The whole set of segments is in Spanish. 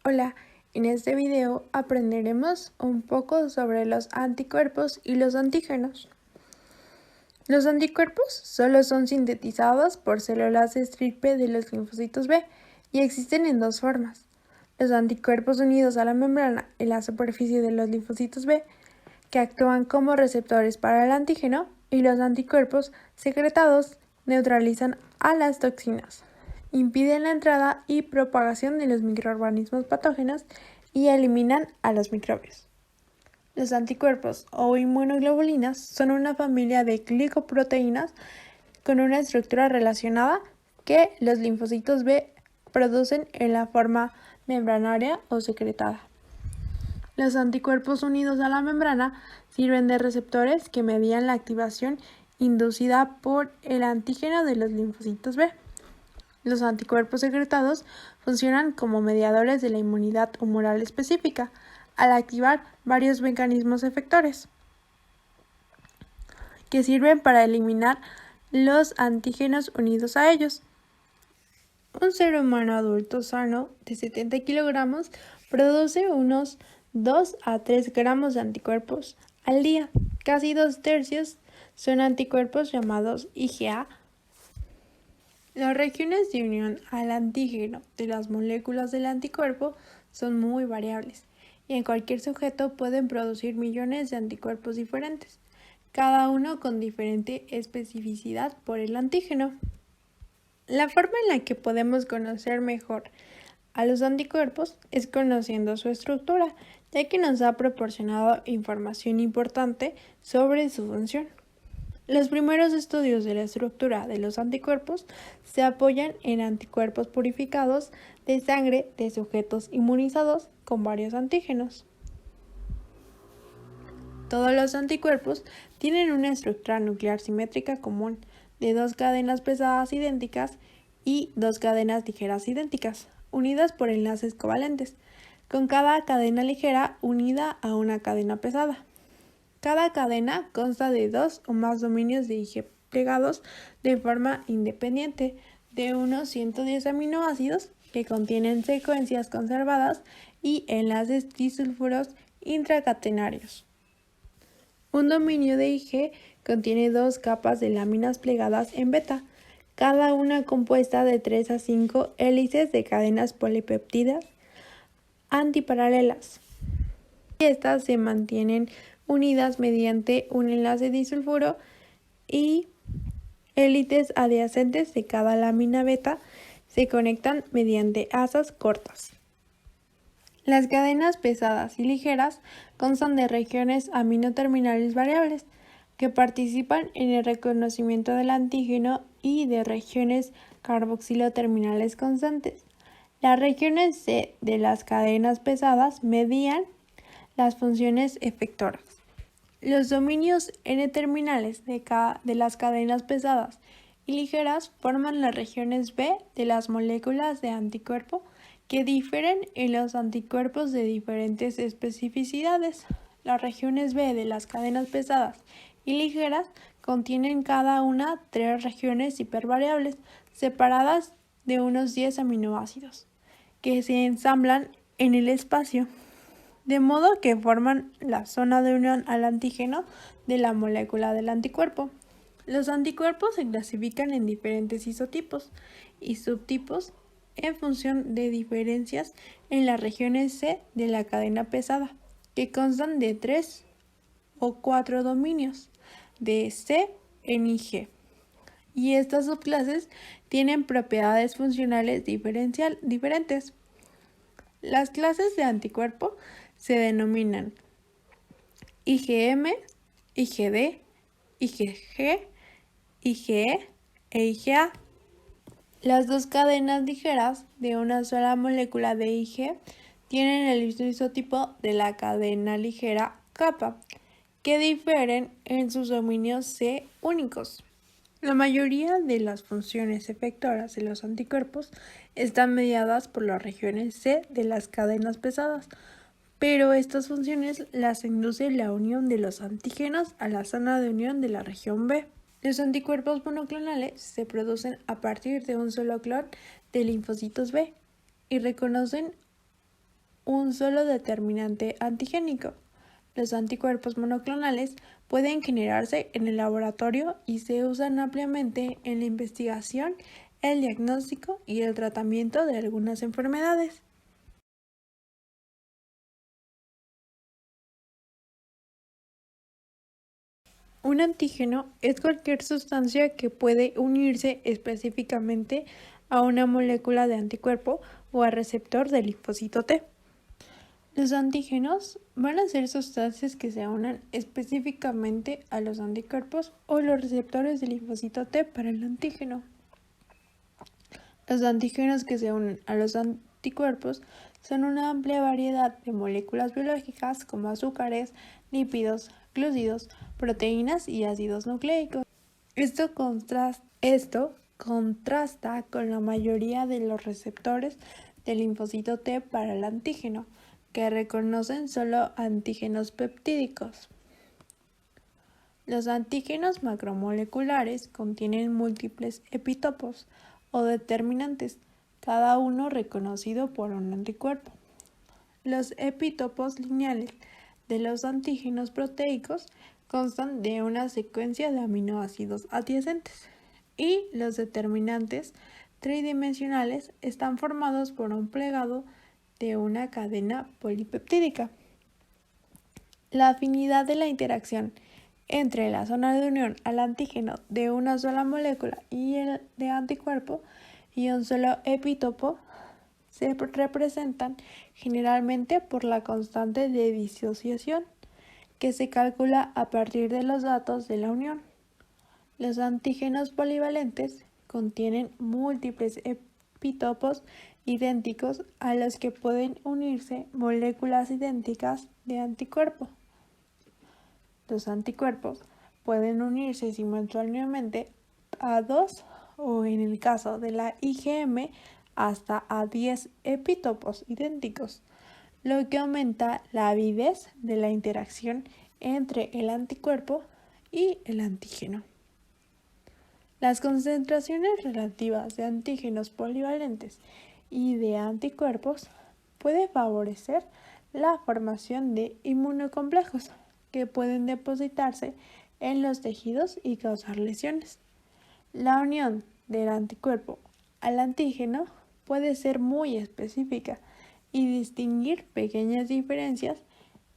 Hola, en este video aprenderemos un poco sobre los anticuerpos y los antígenos. Los anticuerpos solo son sintetizados por células estirpe de los linfocitos B y existen en dos formas. Los anticuerpos unidos a la membrana en la superficie de los linfocitos B, que actúan como receptores para el antígeno, y los anticuerpos secretados neutralizan a las toxinas, impiden la entrada y propagación de los microorganismos patógenos y eliminan a los microbios. Los anticuerpos o inmunoglobulinas son una familia de glicoproteínas con una estructura relacionada que los linfocitos B producen en la forma membranaria o secretada. Los anticuerpos unidos a la membrana sirven de receptores que median la activación inducida por el antígeno de los linfocitos B. Los anticuerpos secretados funcionan como mediadores de la inmunidad humoral específica, al activar varios mecanismos efectores, que sirven para eliminar los antígenos unidos a ellos. Un ser humano adulto sano de 70 kilogramos produce unos 2 a 3 gramos de anticuerpos al día. Casi 2/3 son anticuerpos llamados IgA. Las regiones de unión al antígeno de las moléculas del anticuerpo son muy variables y en cualquier sujeto pueden producir millones de anticuerpos diferentes, cada uno con diferente especificidad por el antígeno. La forma en la que podemos conocer mejor a los anticuerpos es conociendo su estructura, ya que nos ha proporcionado información importante sobre su función. Los primeros estudios de la estructura de los anticuerpos se apoyan en anticuerpos purificados de sangre de sujetos inmunizados con varios antígenos. Todos los anticuerpos tienen una estructura nuclear simétrica común de 2 cadenas pesadas idénticas y 2 cadenas ligeras idénticas, unidas por enlaces covalentes, con cada cadena ligera unida a una cadena pesada. Cada cadena consta de 2 o más dominios de Ig plegados de forma independiente de unos 110 aminoácidos que contienen secuencias conservadas y enlaces disulfuros intracatenarios. Un dominio de Ig contiene 2 capas de láminas plegadas en beta, cada una compuesta de 3 a 5 hélices de cadenas polipéptidas antiparalelas. Estas se mantienen unidas mediante un enlace disulfuro y hélices adyacentes de cada lámina beta se conectan mediante asas cortas. Las cadenas pesadas y ligeras constan de regiones aminoterminales variables que participan en el reconocimiento del antígeno y de regiones carboxiloterminales constantes. Las regiones C de las cadenas pesadas median las funciones efectoras. Los dominios N-terminales de las cadenas pesadas y ligeras forman las regiones B de las moléculas de anticuerpo que difieren en los anticuerpos de diferentes especificidades. Las regiones B de las cadenas pesadas y ligeras contienen cada una 3 regiones hipervariables separadas de unos 10 aminoácidos, que se ensamblan en el espacio, de modo que forman la zona de unión al antígeno de la molécula del anticuerpo. Los anticuerpos se clasifican en diferentes isotipos y subtipos en función de diferencias en las regiones C de la cadena pesada, que constan de 3 o 4 dominios de C en Ig. Y estas subclases tienen propiedades funcionales diferentes. Las clases de anticuerpo se denominan IgM, IgD, IgG, IgE e IgA. Las 2 cadenas ligeras de una sola molécula de Ig tienen el isotipo de la cadena ligera kappa, que difieren en sus dominios C únicos. La mayoría de las funciones efectoras de los anticuerpos están mediadas por las regiones C de las cadenas pesadas, pero estas funciones las induce la unión de los antígenos a la zona de unión de la región B. Los anticuerpos monoclonales se producen a partir de un solo clon de linfocitos B y reconocen un solo determinante antigénico. Los anticuerpos monoclonales pueden generarse en el laboratorio y se usan ampliamente en la investigación, el diagnóstico y el tratamiento de algunas enfermedades. Un antígeno es cualquier sustancia que puede unirse específicamente a una molécula de anticuerpo o a receptor del linfocito T. Los antígenos van a ser sustancias que se unan específicamente a los anticuerpos o los receptores del linfocito T para el antígeno. Los antígenos que se unen a los anticuerpos son una amplia variedad de moléculas biológicas como azúcares, lípidos, glúcidos, proteínas y ácidos nucleicos. Esto contrasta con la mayoría de los receptores del linfocito T para el antígeno, que reconocen solo antígenos peptídicos. Los antígenos macromoleculares contienen múltiples epitopos o determinantes, cada uno reconocido por un anticuerpo. Los epitopos lineales de los antígenos proteicos constan de una secuencia de aminoácidos adyacentes y los determinantes tridimensionales están formados por un plegado de una cadena polipeptídica. La afinidad de la interacción entre la zona de unión al antígeno de una sola molécula y el de anticuerpo y un solo epitopo se representan generalmente por la constante de disociación, que se calcula a partir de los datos de la unión. Los antígenos polivalentes contienen múltiples epitopos idénticos a los que pueden unirse moléculas idénticas de anticuerpo. Los anticuerpos pueden unirse simultáneamente a 2 o, en el caso de la IgM, hasta a 10 epitopos idénticos, lo que aumenta la avidez de la interacción entre el anticuerpo y el antígeno. Las concentraciones relativas de antígenos polivalentes y de anticuerpos pueden favorecer la formación de inmunocomplejos que pueden depositarse en los tejidos y causar lesiones. La unión del anticuerpo al antígeno puede ser muy específica y distinguir pequeñas diferencias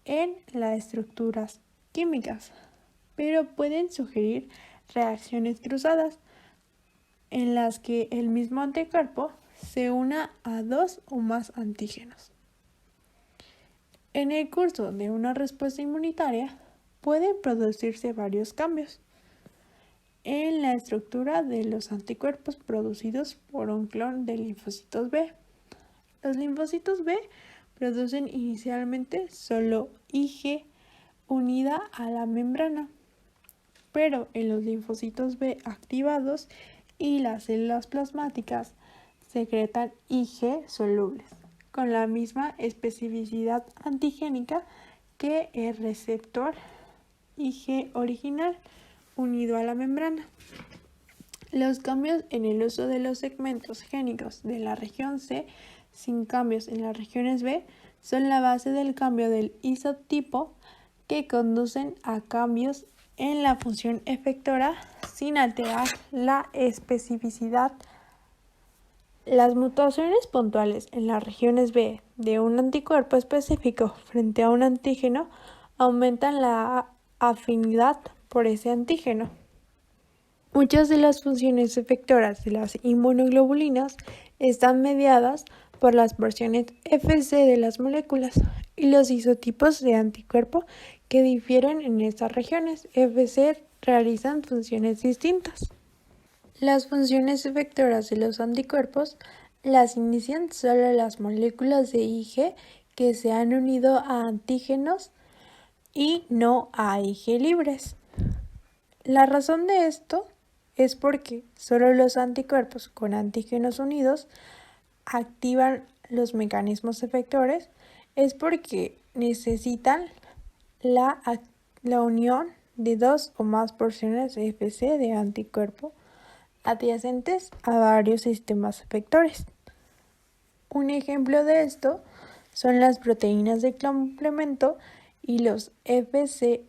en las estructuras químicas, pero pueden sugerir reacciones cruzadas en las que el mismo anticuerpo se una a 2 o más antígenos. En el curso de una respuesta inmunitaria pueden producirse varios cambios en la estructura de los anticuerpos producidos por un clon de linfocitos B. Los linfocitos B producen inicialmente solo Ig unida a la membrana, pero en los linfocitos B activados y las células plasmáticas secretan Ig solubles, con la misma especificidad antigénica que el receptor Ig original unido a la membrana. Los cambios en el uso de los segmentos génicos de la región C sin cambios en las regiones B son la base del cambio del isotipo que conducen a cambios en la función efectora sin alterar la especificidad. Las mutaciones puntuales en las regiones B de un anticuerpo específico frente a un antígeno aumentan la afinidad por ese antígeno. Muchas de las funciones efectoras de las inmunoglobulinas están mediadas por las versiones Fc de las moléculas y los isotipos de anticuerpo que difieren en estas regiones Fc realizan funciones distintas. Las funciones efectoras de los anticuerpos las inician solo las moléculas de Ig que se han unido a antígenos y no a Ig libres. La razón de esto es porque solo los anticuerpos con antígenos unidos activan los mecanismos efectores, es porque necesitan la unión de 2 o más porciones de Fc de anticuerpo adyacentes a varios sistemas efectores. Un ejemplo de esto son las proteínas de complemento y los FcR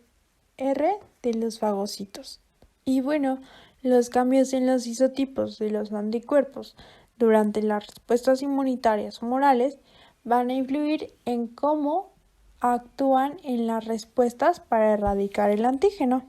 de los fagocitos. Y bueno, los cambios en los isotipos de los anticuerpos durante las respuestas inmunitarias humorales van a influir en cómo actúan en las respuestas para erradicar el antígeno.